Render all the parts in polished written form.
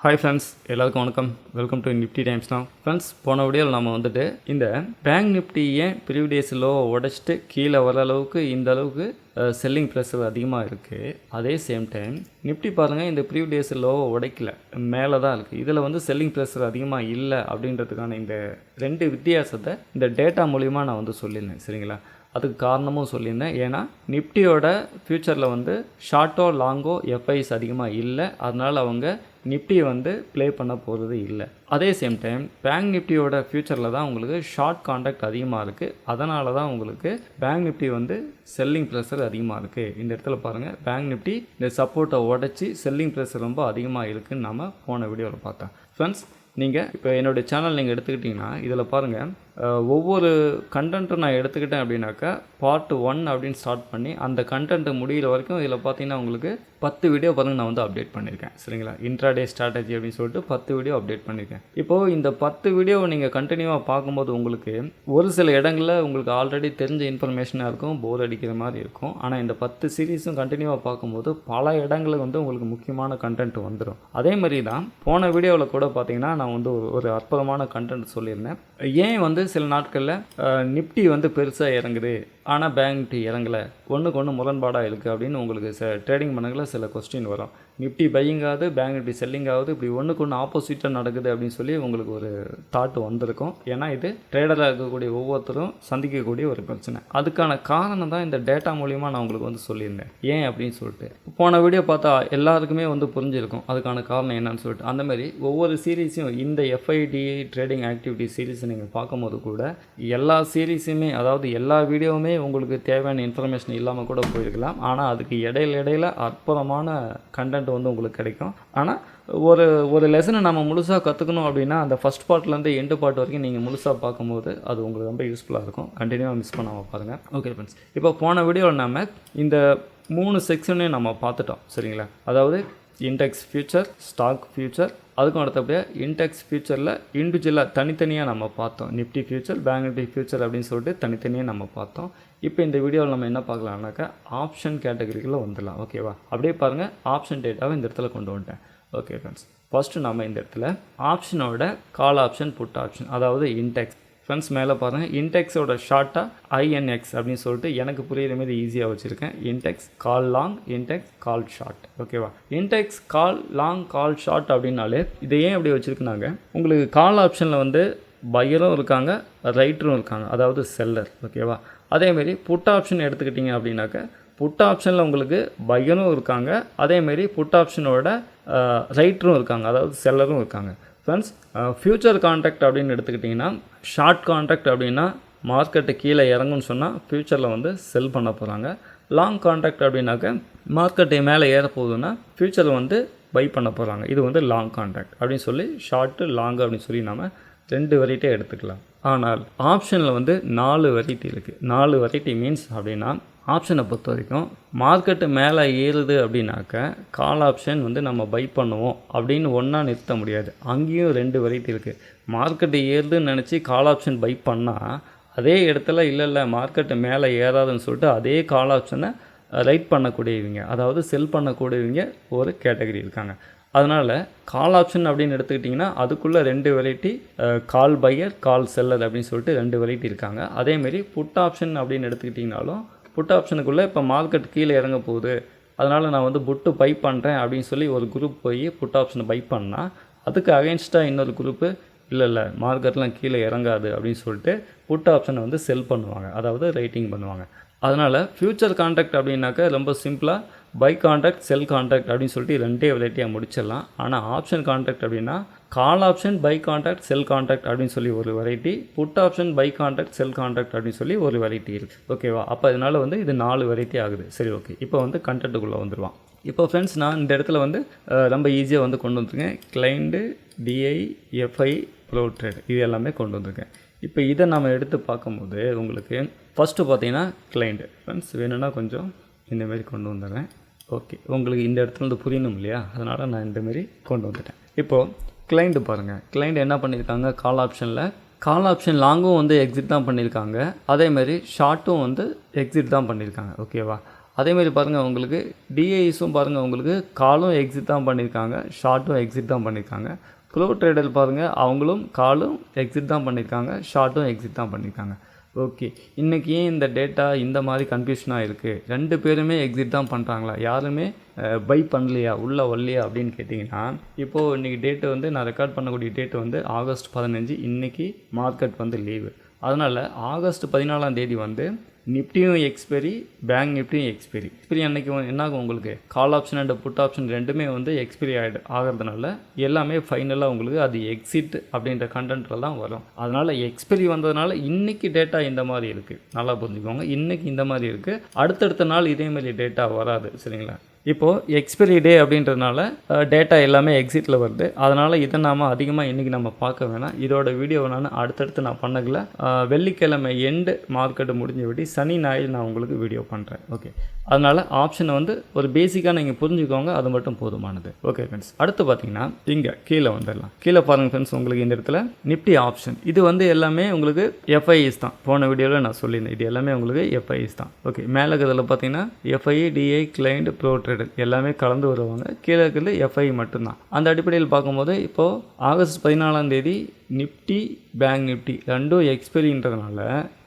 Hi friends, எல்லாருக்கும் வணக்கம். Welcome to Nifty times now. Friends, போன வீடியோவில் நம்ம வந்துட்டு இந்த பேங்க் நிஃப்டி ஏன் ப்ரீவியஸ் லோ உடச்சிட்டு கீழே வர அளவுக்கு இந்த அளவுக்கு செல்லிங் ப்ரெஷர் அதிகமாக இருக்குது. அதே சேம் டைம் நிஃப்டி பாருங்கள், இந்த ப்ரீவியஸ் லோவை உடைக்கல, மேலே தான் இருக்குது. இதில் வந்து செல்லிங் ப்ரெஷர் அதிகமாக இல்லை அப்படின்றதுக்கான இந்த ரெண்டு வித்தியாசத்தை இந்த டேட்டா மூலிமா நான் வந்து சொல்லியிருந்தேன். சரிங்களா? அதுக்கு காரணமும் சொல்லியிருந்தேன். ஏன்னா நிஃப்டியோட ஃப்யூச்சரில் வந்து ஷார்ட்டோ லாங்கோ எஃப்ஐஸ் அதிகமாக இல்லை. அதனால் அவங்க நிஃப்டியை வந்து ப்ளே பண்ண போகிறது இல்லை. அதே சேம் டைம் பேங்க் நிஃப்டியோட ஃப்யூச்சரில் தான் உங்களுக்கு ஷார்ட் கான்ட்ராக்ட் அதிகமாக இருக்குது. அதனால தான் உங்களுக்கு பேங்க் நிஃப்டி வந்து செல்லிங் ப்ரெஷர் அதிகமாக இருக்குது. இந்த இடத்துல பாருங்கள், பேங்க் நிஃப்டி இந்த சப்போர்ட்டை உடச்சி செல்லிங் ப்ரெஷர் ரொம்ப அதிகமாக இருக்குதுன்னு நம்ம போன வீடியோவில் பார்த்தோம். ஃப்ரெண்ட்ஸ், நீங்கள் இப்போ என்னுடைய சேனல் நீங்கள் எடுத்துக்கிட்டிங்கன்னா இதில் பாருங்கள், ஒவ்வொரு கண்டென்ட்டும் நான் எடுத்துக்கிட்டேன் அப்படின்னாக்கா பார்ட் 1 அப்படின்னு ஸ்டார்ட் பண்ணி அந்த கண்டென்ட்டு முடிகிற வரைக்கும் இதில் பார்த்தீங்கன்னா உங்களுக்கு 10 வீடியோ பாருங்கள் நான் வந்து அப்டேட் பண்ணியிருக்கேன். சரிங்களா? இன்ட்ராடே ஸ்ட்ராட்டஜி அப்படின்னு சொல்லிட்டு 10 வீடியோ அப்டேட் பண்ணியிருக்கேன். இப்போது இந்த 10 வீடியோவை நீங்கள் கண்டினியூவாக பார்க்கும்போது உங்களுக்கு ஒரு சில இடங்களில் உங்களுக்கு ஆல்ரெடி தெரிஞ்ச இன்ஃபர்மேஷனாக இருக்கும், போர் அடிக்கிற மாதிரி இருக்கும். ஆனால் இந்த 10 சீரீஸும் கண்டினியூவாக பார்க்கும்போது பல இடங்களுக்கு வந்து உங்களுக்கு முக்கியமான கண்டென்ட் வந்துடும். அதே மாதிரி தான் போன வீடியோவில் கூட பார்த்தீங்கன்னா நான் வந்து ஒரு அற்புதமான கண்டென்ட் சொல்லியிருந்தேன். ஏன் வந்து சில நாட்களில் நிஃப்டி வந்து பெருசாக இறங்குது ஆனால் பேங்க் நிஃப்டி இறங்கலை, ஒன்றுக்கு ஒன்று முரண்பாடாக இருக்குது அப்படின்னு உங்களுக்கு ட்ரேடிங் பண்ணல சில கொஸ்டின் வரும். நிஃப்டி பையிங் ஆகுது, பேங்க் நிஃப்டி செல்லிங் ஆகுது, இப்படி ஒன்றுக்கு ஒன்று ஆப்போசிட்டாக நடக்குது அப்படின்னு சொல்லி உங்களுக்கு ஒரு தாட் வந்திருக்கும். ஏன்னா இது ட்ரேடராக இருக்கக்கூடிய ஒவ்வொருத்தரும் சந்திக்கக்கூடிய ஒரு பிரச்சனை. அதுக்கான காரணம் தான் இந்த டேட்டா மூலிமா நான் உங்களுக்கு வந்து சொல்லியிருந்தேன். ஏன் அப்படின்னு சொல்லிட்டு போன வீடியோ பார்த்தா எல்லாருக்குமே வந்து புரிஞ்சிருக்கும் அதுக்கான காரணம் என்னன்னு சொல்லிட்டு. அந்தமாதிரி ஒவ்வொரு சீரீஸையும் இந்த எஃப்ஐடி ட்ரேடிங் ஆக்டிவிட்டி சீரீஸை நீங்கள் பார்க்கும்போது கூட எல்லா சீரீஸுமே, அதாவது எல்லா வீடியோவுமே உங்களுக்கு தேவையான இன்ஃபர்மேஷன் இல்லாமல் கூட போயிருக்கலாம். ஆனால் அதுக்கு இடையில அற்புதமான கண்டென்ட் வந்து உங்களுக்கு கிடைக்கும். ஆனால் ஒரு லெசனை நம்ம முழுசாக கற்றுக்கணும் அப்படின்னா அந்த ஃபஸ்ட் பார்ட்லேருந்து எண்டு பார்ட் வரைக்கும் நீங்கள் முழுசாக பார்க்கும்போது அது உங்களுக்கு ரொம்ப யூஸ்ஃபுல்லாக இருக்கும். கண்டினியூவாக மிஸ் பண்ணாமல் பாருங்கள். ஓகே ஃப்ரெண்ட்ஸ், இப்போ போன வீடியோவில் நம்ம இந்த 3 செக்ஷனையும் நம்ம பார்த்துட்டோம். சரிங்களா? அதாவது இண்டெக்ஸ் ஃபியூச்சர், ஸ்டாக் ஃபியூச்சர், அதுக்கும் அடுத்தபடியாக இண்டெக்ஸ் ஃபியூச்சரில் இண்டிவிஜுவலாக தனித்தனியாக நம்ம பார்த்தோம். Nifty future, bank Nifty future அப்படின்னு சொல்லிட்டு தனித்தனியாக நம்ம பார்த்தோம். இப்போ இந்த வீடியோவில் நம்ம என்ன பார்க்கலாம்னாக்கா ஆப்ஷன் கேட்டகரிக்குள்ளே வந்துடலாம். ஓகேவா? அப்படியே பாருங்கள், ஆப்ஷன் டேட்டாவை இந்த இடத்துல கொண்டு வந்துட்டேன். ஓகே ஃப்ரெண்ட்ஸ், ஃபஸ்ட்டு நம்ம இந்த இடத்துல ஆப்ஷனோட கால் ஆப்ஷன், புட் ஆப்ஷன், அதாவது இண்டெக்ஸ். ஃப்ரெண்ட்ஸ், மேலே பாருங்கள், இன்டெக்ஸோட ஷார்ட்டாக ஐஎன்எக்ஸ் அப்படின்னு சொல்லிட்டு எனக்கு புரியுற மாதிரி ஈஸியாக வச்சுருக்கேன். இன்டெக்ஸ் கால் லாங், இன்டெக்ஸ் கால் ஷார்ட். ஓகேவா? இன்டெக்ஸ் கால் லாங், கால் ஷார்ட் அப்படின்னாலே இதை ஏன் அப்படி வச்சுருக்குனாங்க, உங்களுக்கு கால் ஆப்ஷனில் வந்து பையரும் இருக்காங்க, ரைட்டரும் இருக்காங்க, அதாவது செல்லர். ஓகேவா? அதேமாரி புட் ஆப்ஷன் எடுத்துக்கிட்டிங்க அப்படின்னாக்க புட் ஆப்ஷனில் உங்களுக்கு பையரும் இருக்காங்க, அதேமாரி புட் ஆப்ஷனோட ரைட்டரும் இருக்காங்க, அதாவது செல்லரும் இருக்காங்க. ஃப்ரெண்ட்ஸ், ஃப்யூச்சர் கான்ட்ராக்ட் அப்படின்னு எடுத்துக்கிட்டிங்கன்னா ஷார்ட் கான்ட்ராக்ட் அப்படின்னா மார்க்கெட்டு கீழே இறங்குன்னு சொன்னால் ஃப்யூச்சரில் வந்து செல் பண்ண போகிறாங்க. லாங் கான்ட்ராக்ட் அப்படின்னாக்க மார்க்கெட்டு மேலே ஏற போகுதுன்னா ஃப்யூச்சரில் வந்து பை பண்ண போகிறாங்க. இது வந்து லாங் கான்ட்ராக்ட் அப்படின்னு சொல்லி ஷார்ட்டு லாங் அப்படின்னு சொல்லி நம்ம 2 வெரைட்டியாக எடுத்துக்கலாம். ஆனால் ஆப்ஷனில் வந்து 4 வெரைட்டி இருக்குது. 4 வெரைட்டி மீன்ஸ் அப்படின்னா ஆப்ஷனை பொறுத்த வரைக்கும் மார்க்கெட்டு மேலே ஏறுது அப்படின்னாக்க கால் ஆப்ஷன் வந்து நம்ம பை பண்ணுவோம் அப்படின்னு ஒன்றா நிறுத்த முடியாது. அங்கேயும் 2 வெரைட்டி இருக்குது. மார்க்கெட்டு ஏறுதுன்னு நினச்சி கால் ஆப்ஷன் பை பண்ணால் அதே இடத்துல இல்லை மார்க்கெட்டு மேலே ஏறாதுன்னு சொல்லிட்டு அதே கால் ஆப்ஷனை ரைட் பண்ணக்கூடியவங்க, அதாவது செல் பண்ணக்கூடியவங்க ஒரு கேட்டகரி இருக்காங்க. அதனால் கால் ஆப்ஷன் அப்படின்னு எடுத்துக்கிட்டிங்கன்னா அதுக்குள்ளே 2 வெரைட்டி, கால் பையர், கால் செல்லர் அப்படின்னு சொல்லிட்டு 2 வெரைட்டி இருக்காங்க. அதேமாரி புட் ஆப்ஷன் அப்படின்னு எடுத்துக்கிட்டிங்கனாலும் புட் ஆப்ஷனுக்குள்ளே இப்போ மார்க்கெட் கீழே இறங்க போகுது, அதனால் நான் வந்து புட்டு பை பண்ணுறேன் அப்படின்னு சொல்லி ஒரு குரூப் போய் புட் ஆப்ஷனை பை பண்ணால் அதுக்கு அகைன்ஸ்டாக இன்னொரு குரூப்பு இல்லை மார்க்கெட்லாம் கீழே இறங்காது அப்படின்னு சொல்லிட்டு புட் ஆப்ஷனை வந்து செல் பண்ணுவாங்க, அதாவது ரைட்டிங் பண்ணுவாங்க. அதனால் ஃப்யூச்சர் கான்ட்ராக்ட் அப்படின்னாக்கா ரொம்ப சிம்பிளாக பை கான்ட்ராக்ட், செல் கான்ட்ராக்ட் அப்படின்னு சொல்லிட்டு 2 வெரைட்டியாக முடிச்சிடலாம். ஆனால் ஆப்ஷன் கான்ட்ராக்ட் அப்படின்னா call option, buy contract, sell contract அப்படின்னு சொல்லி ஒரு variety, put option, buy contract, sell contract அப்படின்னு சொல்லி ஒரு வெரைட்டி இருக்குது. ஓகேவா? அப்போ இதனால் வந்து இது 4 வெரைட்டி ஆகுது. சரி, ஓகே. இப்போ வந்து கண்டென்ட்டுக்குள்ளே வந்துடுவான். இப்போ ஃப்ரெண்ட்ஸ், நான் இந்த இடத்துல வந்து ரொம்ப ஈஸியாக வந்து கொண்டு வந்துருக்கேன். Client, DI, FI, pro trade, இது எல்லாமே கொண்டு வந்திருக்கேன். இப்போ இதை நம்ம எடுத்து பார்க்கும்போது உங்களுக்கு ஃபஸ்ட்டு பார்த்தீங்கன்னா கிளைண்ட்டு. ஃப்ரெண்ட்ஸ், வேணும்னா கொஞ்சம் இந்தமாரி கொண்டு வந்துடுறேன். ஓகே, உங்களுக்கு இந்த இடத்துல வந்து புரியணும் இல்லையா, அதனால் நான் இந்தமாரி கொண்டு வந்துட்டேன். இப்போது கிளைண்ட்டு பாருங்கள், கிளைண்ட் என்ன பண்ணியிருக்காங்க, கால் ஆப்ஷன் லாங்கும் வந்து எக்ஸிட் தான் பண்ணியிருக்காங்க, அதேமாதிரி ஷார்ட்டும் வந்து எக்ஸிட் தான் பண்ணியிருக்காங்க. ஓகேவா? அதேமாதிரி பாருங்கள் உங்களுக்கு டிஐஸும் பாருங்கள் உங்களுக்கு காலும் எக்ஸிட் தான் பண்ணியிருக்காங்க, ஷார்ட்டும் எக்ஸிட் தான் பண்ணியிருக்காங்க. ப்ரோ ட்ரேடர் பாருங்கள் அவங்களும் காலும் எக்ஸிட் தான் பண்ணியிருக்காங்க, ஷார்ட்டும் எக்ஸிட் தான் பண்ணியிருக்காங்க. ஓகே, இன்றைக்கி ஏன் இந்த டேட்டா இந்த மாதிரி கன்ஃபியூஷனாக இருக்குது? 2 பேருமே எக்ஸிட் தான் பண்ணுறாங்களா, யாருமே பை பண்ணலையா, உள்ளே வரலையா அப்படின்னு கேட்டிங்கன்னா, இப்போது இன்றைக்கி டேட்டு வந்து நான் ரெக்கார்ட் பண்ணக்கூடிய டேட்டு வந்து ஆகஸ்ட் 15. இன்றைக்கி மார்க்கெட் வந்து லீவு. அதனால் ஆகஸ்ட் 14ஆம் தேதி வந்து நிஃப்டியும் எக்ஸ்பைரி, பேங்க் நிஃப்டியும் எக்ஸ்பைரி அன்றைக்கி என்னாகும் உங்களுக்கு call option and put option ரெண்டுமே வந்து எக்ஸ்பைரி ஆகிறதுனால எல்லாமே ஃபைனலாக உங்களுக்கு அது எக்ஸிட் அப்படின்ற கண்டென்ட்டில் தான் வரும். அதனால் எக்ஸ்பைரி வந்ததுனால இன்றைக்கி டேட்டா இந்த மாதிரி இருக்குது, நல்லா புரிஞ்சுக்கோங்க. இன்றைக்கி இந்த மாதிரி இருக்குது, அடுத்தடுத்த நாள் இதேமாதிரி டேட்டா வராது, சரிங்களா? இப்போது எக்ஸ்பைரி டே அப்படின்றதுனால டேட்டா எல்லாமே எக்ஸிட்டில் வருது. அதனால் இதை நாம் அதிகமாக இன்றைக்கி நம்ம பார்க்க வேணாம். இதோட வீடியோவை நான் அடுத்தடுத்து நான் பண்ணதில்ல. வெள்ளிக்கிழமை எண்டு மார்க்கெட்டு முடிஞ்ச விட்டு சனி ஞாயிறு நான் உங்களுக்கு வீடியோ பண்ணுறேன். ஓகே, அதனால் ஆப்ஷனை வந்து ஒரு பேசிக்காக நீங்கள் புரிஞ்சுக்கோங்க, அது மட்டும் போதுமானது. ஓகே ஃப்ரெண்ட்ஸ், அடுத்து பார்த்தீங்கன்னா இங்கே கீழே வந்துடலாம். கீழே பாருங்கள் ஃப்ரெண்ட்ஸ், உங்களுக்கு இந்த இடத்துல நிஃப்டி ஆப்ஷன் இது வந்து எல்லாமே உங்களுக்கு எஃப்ஐஎஸ் தான். போன வீடியோவில் நான் சொல்லியிருந்தேன், இது எல்லாமே உங்களுக்கு எஃப்ஐஎஸ் தான். ஓகே, மேலே இருக்கிறதுல பார்த்தீங்கன்னா FI, DI, client, pro trader எல்லாமே கலந்து வருவாங்க. கீழே இருக்கிறது எஃப்ஐ மட்டும்தான். அந்த அடிப்படையில் பார்க்கும்போது இப்போது ஆகஸ்ட் 14ஆம் தேதி நிஃப்டி, பேங்க் நிஃப்டி ரெண்டும் எக்ஸ்பைரின்றதுனால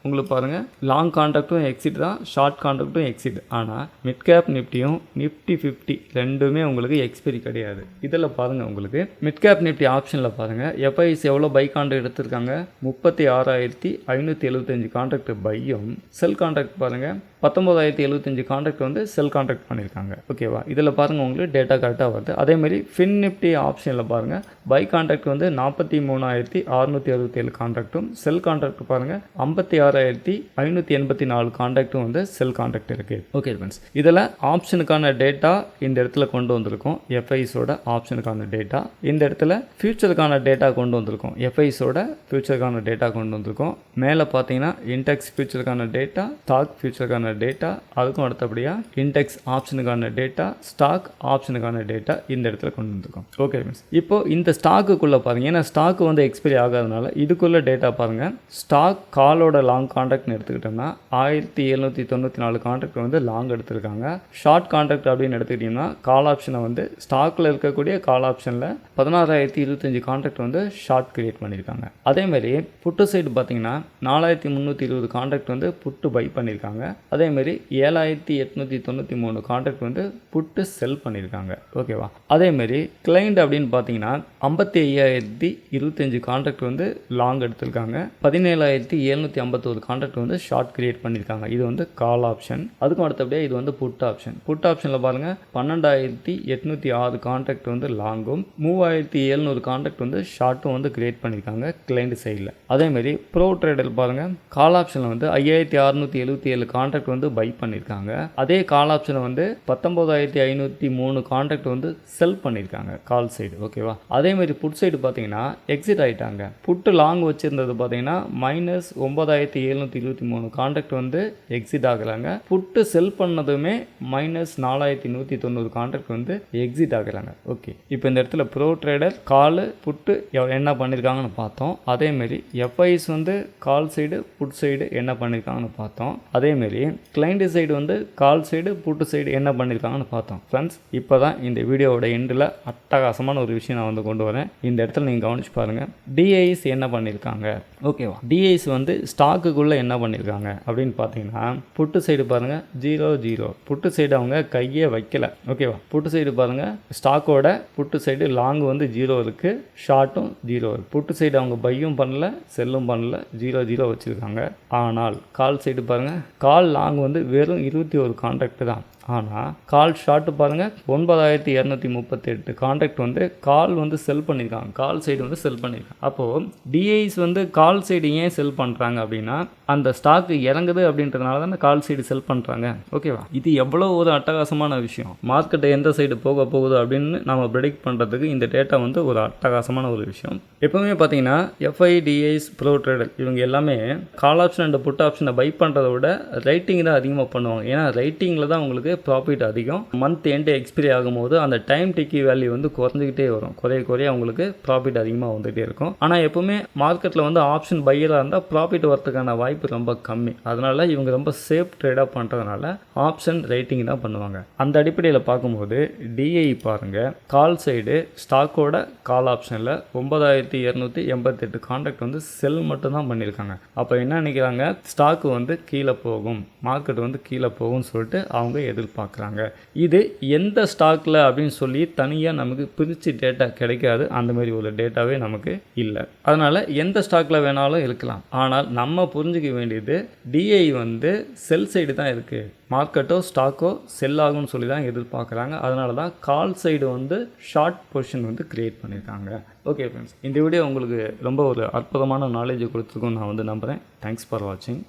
உங்களுக்கு பாருங்கள் லாங் கான்ட்ராக்டும் எக்ஸிட் தான், ஷார்ட் கான்ட்ராக்டும் எக்ஸிட். ஆனால் மிட் கேப் நிஃப்டியும் நிஃப்டி 50 ரெண்டுமே உங்களுக்கு எக்ஸ்பைரி கிடையாது. இதில் பாருங்கள் உங்களுக்கு மிட் கேப் நிஃப்டி ஆப்ஷனில் பாருங்கள் எஃப்ஐஸ் எவ்வளோ பை கான்ட்ராக்ட் எடுத்திருக்காங்க, 36,575 கான்ட்ராக்ட் பையும், செல் கான்ட்ராக்ட் பாருங்கள் 19,075 கான்ட்ராக்ட் வந்து செல் கான்ட்ராக்ட் பண்ணியிருக்காங்க. ஓகேவா, இதில் பாருங்கள் உங்களுக்கு டேட்டா கரெக்டாக வருது. அதேமாதிரி ஃபின் நிஃப்டி ஆப்ஷனில் பாருங்கள் பை கான்ட்ராக்ட் வந்து 43,667 கான்ட்ராக்டும், செல் கான்ட்ராக்ட் பாருங்கள் 56,584 கான்ட்ராக்டும் வந்து செல் கான்ட்ராக்ட் இருக்குது. ஓகே ஃப்ரெண்ட்ஸ், இதில் ஆப்ஷனுக்கான டேட்டா இந்த இடத்துல கொண்டு வந்திருக்கோம். எஃப்ஐஸோட ஆப்ஷனுக்கான டேட்டா இந்த இடத்துல, ஃபியூச்சருக்கான டேட்டா கொண்டு வந்திருக்கோம். எஃப்ஐஸோட ஃபியூச்சருக்கான டேட்டா கொண்டு வந்திருக்கோம். மேலே பார்த்தீங்கன்னா இன்டெக்ஸ் ஃபியூச்சருக்கான டேட்டா, ஸ்டாக் ஃபியூச்சருக்கான டேட்டா, அதுக்கும் அடுத்தபடியாக இன்டெக்ஸ் ஆப்ஷனுக்கான டேட்டா, ஸ்டாக் ஆப்ஷனுக்கான டேட்டா இந்த இடத்துல கொண்டு வந்திருக்கோம். ஓகே ஃப்ரெண்ட்ஸ், இப்போ இந்த ஸ்டாக்குக்குள்ளே பாருங்கள், ஏன்னா ஸ்டாக் வந்து எக்ஸ்பைரி ஆகாதனால இதுக்குள்ளே டேட்டா பாருங்கள். ஸ்டாக் காலோட லாங் கான்ட்ராக்ட்னு எடுத்துக்கிட்டோம்னா 1794 கான்ட்ராக்ட் வந்து லாங் எடுத்திருக்காங்க. ஷார்ட் கான்ட்ராக்ட் அப்படின்னு எடுத்துக்கிட்டிங்கன்னா கால் ஆப்ஷனை வந்து ஸ்டாக்கில் இருக்கக்கூடிய கால் ஆப்ஷனில் 16,025 கான்ட்ராக்ட் வந்து ஷார்ட் கிரியேட் பண்ணியிருக்காங்க. அதேமாதிரி புட்டு சைடு பார்த்தீங்கன்னா 4,320 கான்ட்ராக்ட் வந்து புட்டு பை பண்ணியிருக்காங்க. அதேமாதிரி 7,893 கான்ட்ராக்ட் வந்து புட்டு செல் பண்ணியிருக்காங்க. ஓகேவா, அதேமாதிரி கிளைண்ட் அப்படின்னு பார்த்தீங்கன்னா 55,025 கான்ட்ராக்ட் வந்து லாங் எடுத்திருக்காங்க. 17,751 கான்ட்ராக்ட் வந்து ஷார்ட் கிரியேட் பண்ணியிருக்காங்க. இது வந்து கால் ஆப்ஷன். அதுக்கும் அடுத்தபடியாக இது வந்து புட் ஆப்ஷன். புட் ஆப்ஷனில் பாருங்கள் 12,806 கான்ட்ராக்ட் வந்து லாங்கும், 3,700 கான்ட்ராக்ட் வந்து ஷார்ட்டும் வந்து கிரியேட் பண்ணியிருக்காங்க கிளைண்ட் சைடில். அதேமாதிரி ப்ரோ ட்ரேடர் பாருங்கள் கால் ஆப்ஷனில் வந்து 5,677 கான்ட்ராக்ட் வந்து பை பண்ணியிருக்காங்க. அதே கால் ஆப்ஷனை வந்து 19,503 கான்ட்ராக்ட் வந்து செல் பண்ணியிருக்காங்க கால் சைடு. ஓகேவா, அதேமாதிரி புட் சைடு பார்த்தீங்கன்னா எக்ஸிட் ஆகிட்டாங்க. புட்டு லாங் வச்சுருந்தது பார்த்தீங்கன்னா -9,723 கான்ட்ராக்ட் வந்து எக்ஸிட் ஆகுறாங்க. புட்டு செல் பண்ணதுமே -4,190 கான்ட்ராக்ட் வந்து எக்ஸிட் ஆகுறாங்க. ஓகே, இப்போ இந்த இடத்துல ப்ரோ ட்ரேடர் கால் புட்டு என்ன பண்ணியிருக்காங்கன்னு பார்த்தோம். அதேமாரி எஃப்ஐஸ் வந்து கால் சைடு புட் சைடு என்ன பண்ணியிருக்காங்கன்னு பார்த்தோம். அதேமாரி கிளைண்ட் சைடு வந்து கால் சைடு புட்டு சைடு என்ன பண்ணியிருக்காங்கன்னு பார்த்தோம். ஃப்ரெண்ட்ஸ், இப்போ தான் இந்த வீடியோவோட எண்டில் அட்டகாசமான ஒரு விஷயம் நான் வந்து கொண்டு வரேன். இந்த இடத்துல நீங்கள் கவனிச்சு பாருங்கள், டிஐஸ் என்ன பண்ணியிருக்காங்க. ஓகேவா, டிஐஸ் வந்து ஸ்டாக்குக்குள்ளே என்ன பண்ணியிருக்காங்க அப்படின்னு பார்த்தீங்கன்னா புட்டு சைடு பாருங்கள் 0,0 புட்டு சைடு அவங்க கையே வைக்கல. ஓகேவா, புட்டு சைடு பாருங்கள் ஸ்டாக்கோட புட்டு சைடு லாங் வந்து 0 இருக்குது, ஷார்ட்டும் 0 இருக்குது. புட்டு சைடு அவங்க பையும் பண்ணல, செல்லும் பண்ணல, 0,0 வச்சுருக்காங்க. ஆனால் கால் சைடு பாருங்கள் கால் லாங் வந்து வெறும் 21 கான்ட்ராக்ட் தான். ஆனால் கால் ஷார்ட்டு பாருங்கள் 9,238 கான்ட்ராக்ட் வந்து கால் வந்து செல் பண்ணியிருக்காங்க, கால் சைடு வந்து செல் பண்ணியிருக்காங்க. அப்போது டிஐஸ் வந்து கால் சைடு ஏன் செல் பண்ணுறாங்க அப்படின்னா அந்த ஸ்டாக்கு இறங்குது அப்படின்றதுனால தான் கால் சைடு செல் பண்ணுறாங்க. ஓகேவா, இது எவ்வளோ ஒரு அட்டகாசமான விஷயம். மார்க்கெட்டை எந்த சைடு போக போகுது அப்படின்னு நம்ம ப்ரெடிக்ட் பண்ணுறதுக்கு இந்த டேட்டா வந்து ஒரு அட்டகாசமான ஒரு விஷயம். எப்போவுமே பார்த்தீங்கன்னா எஃப்ஐ, டிஐஸ், ப்ரோ ட்ரேடர் இவங்க எல்லாமே கால் ஆப்ஷன் அண்ட் புட் ஆப்ஷனை பை பண்ணுறத விட ரைட்டிங் தான் அதிகமாக பண்ணுவாங்க. ஏன்னா ரைட்டிங்கில் தான் உங்களுக்கு ப்ராஃபிட் அதிகம். மந்த் எண்டு எக்ஸ்பிரி ஆகும்போது அந்த டைம் டிக்கி வேல்யூ வந்து குறைஞ்சிக்கிட்டே வரும். குறைய அவங்களுக்கு ப்ராஃபிட் அதிகமாக வந்துகிட்டே இருக்கும். ஆனால் எப்போவுமே மார்க்கெட்டில் வந்து ஆப்ஷன் பையராக இருந்தால் ப்ராஃபிட் வரதுக்கான வாய்ப்பு ரொம்ப கம்மி. அதனால் இவங்க ரொம்ப சேஃப் ட்ரேடாக பண்ணுறதுனால ஆப்ஷன் ரைட்டிங் தான் பண்ணுவாங்க. அந்த அடிப்படையில் பார்க்கும்போது டிஐ பாருங்கள், கால் சைடு ஸ்டாக்கோட கால் ஆப்ஷனில் 9288 கான்ட்ராக்ட் வந்து செல் மட்டும் தான் பண்ணியிருக்காங்க. அப்போ என்ன நினைக்கிறாங்க, ஸ்டாக்கு வந்து கீழே போகும், மார்க்கெட் வந்து கீழே போகும்னு சொல்லிட்டு அவங்க எதிர்பார்க்குறாங்க. இது எந்த ஸ்டாக்கில் அப்படின்னு சொல்லி தனியாக நமக்கு பிரித்து டேட்டா கிடைக்காது. அந்த மாதிரி ஒரு டேட்டாவே நமக்கு இல்லை. அதனால் எந்த ஸ்டாக்கில் வேணாலும் இருக்கலாம். ஆனால் நம்ம புரிஞ்சிக்க வேண்டியது டிஐ வந்து செல் சைடு தான் இருக்குது. மார்க்கெட்டோ ஸ்டாக்கோ செல் ஆகும்னு சொல்லி தான் எதிர்பார்க்குறாங்க. அதனால தான் கால் சைடு வந்து ஷார்ட் பொசிஷன் வந்து க்ரியேட் பண்ணியிருக்காங்க. ஓகே ஃப்ரெண்ட்ஸ், இந்த வீடியோ உங்களுக்கு ரொம்ப ஒரு அற்புதமான நாலேஜ் கொடுத்துருக்குன்னு நான் வந்து நம்புகிறேன். தேங்க்ஸ் ஃபார் வாட்சிங்.